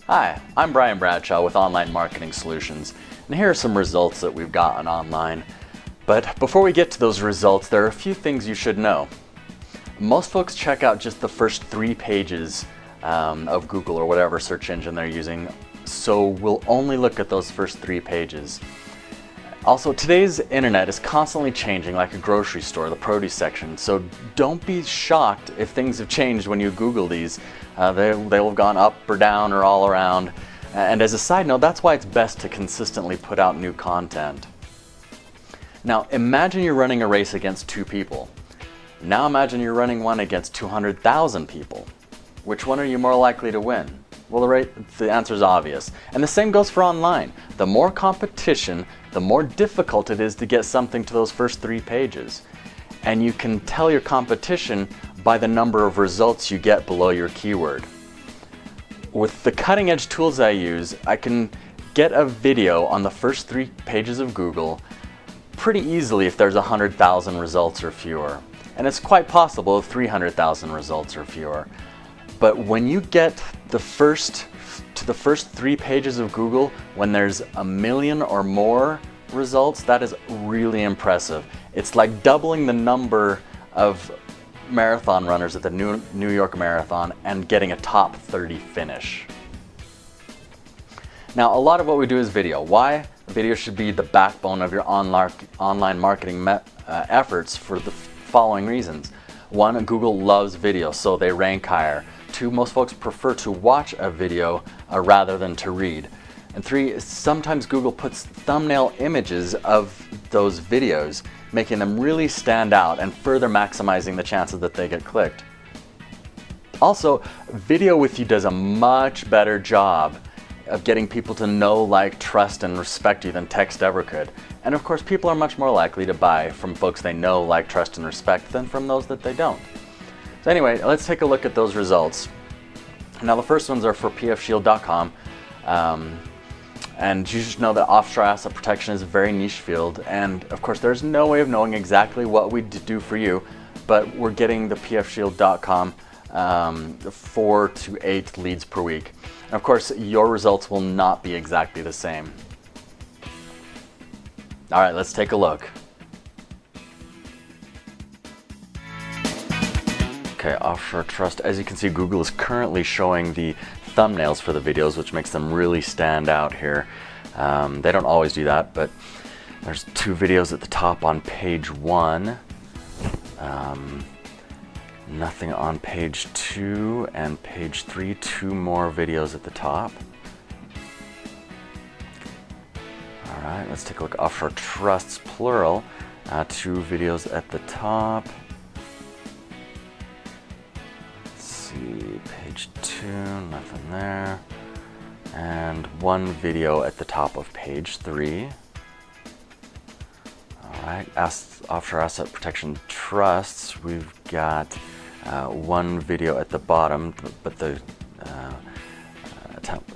Hi, I'm Brian Bradshaw with Online Marketing Solutions, and here are some results that we've gotten online. But before we get to those results, there are a few things you should know. Most folks check out just the first 3 pages of Google or whatever search engine they're using, so we'll only look at those first 3 pages. Also, today's internet is constantly changing like a grocery store, the produce section, so don't be shocked if things have changed when you Google these. They'll have gone up or down or all around. And as a side note, that's why it's best to consistently put out new content. Now, imagine you're running a race against 2 people. Now imagine you're running one against 200,000 people. Which one are you more likely to win? Well, the answer is obvious. And the same goes for online. The more competition, the more difficult it is to get something to those first 3 pages. And you can tell your competition by the number of results you get below your keyword. With the cutting edge tools I use, I can get a video on the first 3 pages of Google pretty easily if there's 100,000 results or fewer. And it's quite possible if 300,000 results or fewer. But when you get to the first 3 pages of Google, when there's 1 million or more results, that is really impressive. It's like doubling the number of marathon runners at the New York Marathon and getting a top 30 finish. Now, a lot of what we do is video. Why? Video should be the backbone of your online marketing efforts for the following reasons. 1, Google loves video, so they rank higher. 2, most folks prefer to watch a video rather than to read. And 3, sometimes Google puts thumbnail images of those videos, making them really stand out and further maximizing the chances that they get clicked. Also, video with you does a much better job of getting people to know, like, trust, and respect you than text ever could. And of course, people are much more likely to buy from folks they know, like, trust, and respect than from those that they don't. So anyway, let's take a look at those results. Now, the first ones are for pfshield.com. And you should know that offshore asset protection is a very niche field. And of course, there's no way of knowing exactly what we do for you, but we're getting the pfshield.com 4 to 8 leads per week. And of course, your results will not be exactly the same. All right, let's take a look. Okay, Offshore Trust. As you can see, Google is currently showing the thumbnails for the videos, which makes them really stand out here. They don't always do that, but there's 2 videos at the top on page 1. Nothing on page 2 and page 3. 2 more videos at the top. All right, let's take a look. Offshore Trusts, plural. 2 videos at the top. Page 2, nothing there. And 1 video at the top of page 3. All right, Offshore Asset Protection Trusts, we've got 1 video at the bottom, but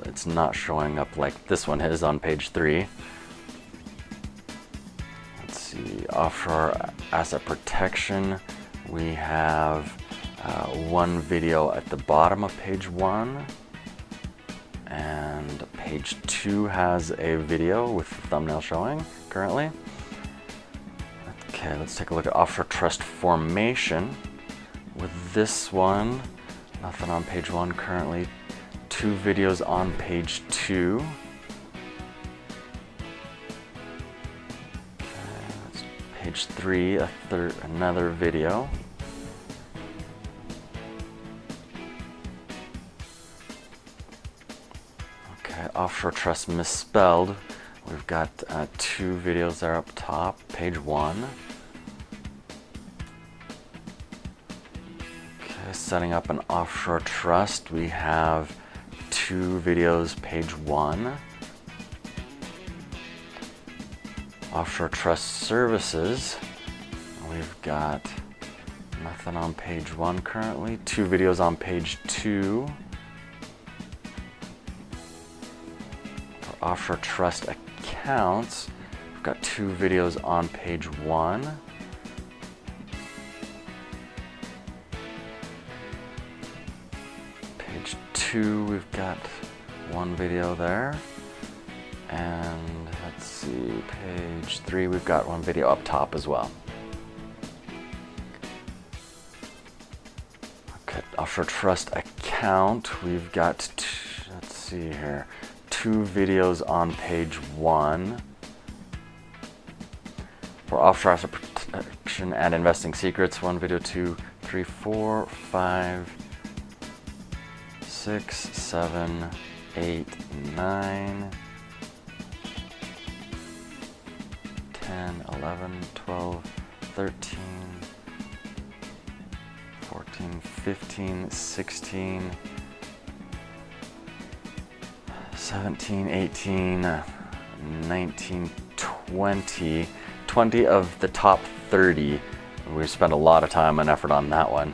it's not showing up like this one is on page 3. Let's see, Offshore Asset Protection, we have 1 video at the bottom of page 1, and page 2 has a video with the thumbnail showing currently. Okay, let's take a look at Offshore Trust Formation. With this one, nothing on page 1 currently. 2 videos on page 2. Okay, that's page 3, another video. Offshore Trust Misspelled. We've got 2 videos there up top, page 1. Okay, setting up an offshore trust, we have 2 videos, page 1. Offshore Trust Services, we've got nothing on page 1 currently. 2 videos on page 2. Offshore Trust Accounts, we've got 2 videos on page 1. Page 2, we've got one video there. And let's see, page 3, we've got one video up top as well. Okay, Offshore Trust account, we've got, let's see here, 2 videos on page 1. For offshore asset protection and investing secrets, 1 video, 2, 3, 4, 5, 6, 7, 8, 9, 10, 11, 12, 13, 14, 15, 16, 17, 18, 19, 20. 20 of the top 30. We spent a lot of time and effort on that one.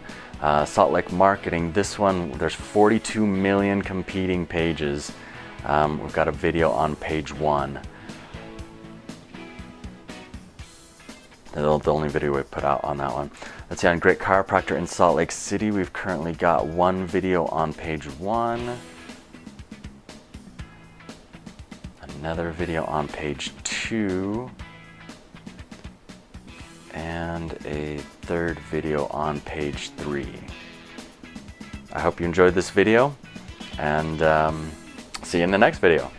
Salt Lake Marketing, this one, there's 42 million competing pages. We've got a video on page 1. The only video we put out on that one. Let's see, on Great Chiropractor in Salt Lake City, we've currently got 1 video on page 1. Another video on page 2. And a 3rd video on page 3. I hope you enjoyed this video, and see you in the next video.